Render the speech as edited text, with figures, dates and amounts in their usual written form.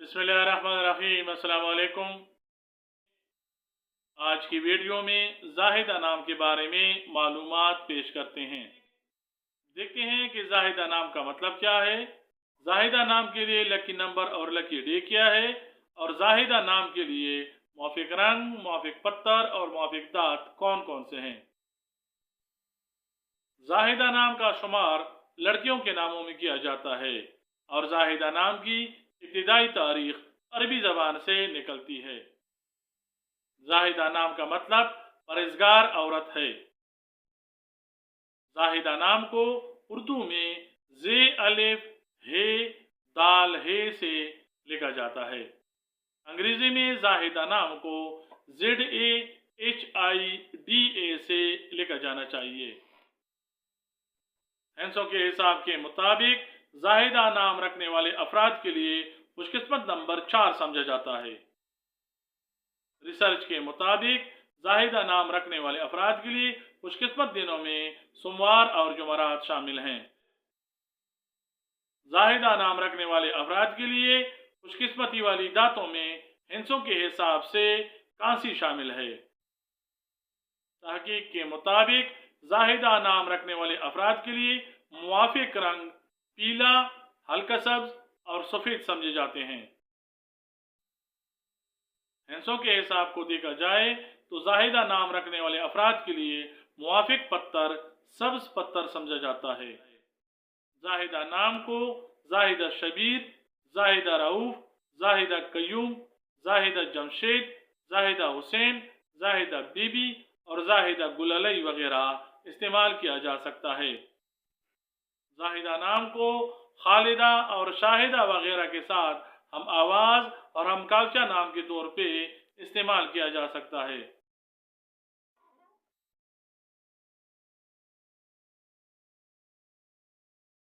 बिस्मिल्लाहिर्रहमानिर्रहीम। अस्सलाम वालेकुम। आज की वीडियो में जाहिदा नाम के बारे में मालूमात पेश करते हैं। देखते हैं कि जाहिदा नाम का मतलब क्या है, जाहिदा नाम के लिए लकी नंबर और लकी डे क्या है, और जाहिदा नाम के लिए मौफिक रंग, मौफिक पत्थर और मौफिक दांत कौन कौन से हैं। जाहिदा नाम का शुमार लड़कियों के नामों में किया जाता है और जाहिदा नाम की इब्तिदाई तारीख अरबी ज़बान से निकलती है। जाहिदा नाम का मतलब परहेजगार औरत है। जाहिदा नाम को उर्दू में जे अलिफ हे दाल हे से लिखा जाता है। अंग्रेजी में जाहिदा नाम को ZAHIDA से लिखा जाना चाहिए। हैंसों के हिसाब के मुताबिक जाहिदा नाम रखने वाले अफराद के लिए खुशकिस्मत नंबर 4 समझा जाता है। रिसर्च के मुताबिक जाहिदा नाम रखने वाले अफराद के लिए खुशकिस्मत दिनों में सोमवार और जुमरात शामिल हैं। जाहिदा नाम रखने वाले अफराद के लिए खुशकिस्मती वाली दातों में हिंसों के हिसाब से कांसी शामिल है। तहकीक के मुताबिक जाहिदा नाम रखने वाले अफराद के लिए मुवाफिक रंग पीला, हल्का सब्ज और सफ़ेद समझे जाते हैं। हिंसों के हिसाब को देखा जाए तो जाहिदा नाम रखने वाले अफराद के लिए मुवाफिक पत्थर सब्ज पत्थर समझा जाता है। जाहिदा नाम को जाहिदा शबीर, जाहिदा रऊफ, जाहिदा कयूम, जाहिदा जमशेद, जाहिदा हुसैन, जाहिदा बीबी और जाहिदा गुललई वगैरह इस्तेमाल किया जा सकता है। जाहिदा नाम को खालिदा और शाहिदा वगैरह के साथ हम आवाज़ और हम कालचा नाम के तौर पे इस्तेमाल किया जा सकता है।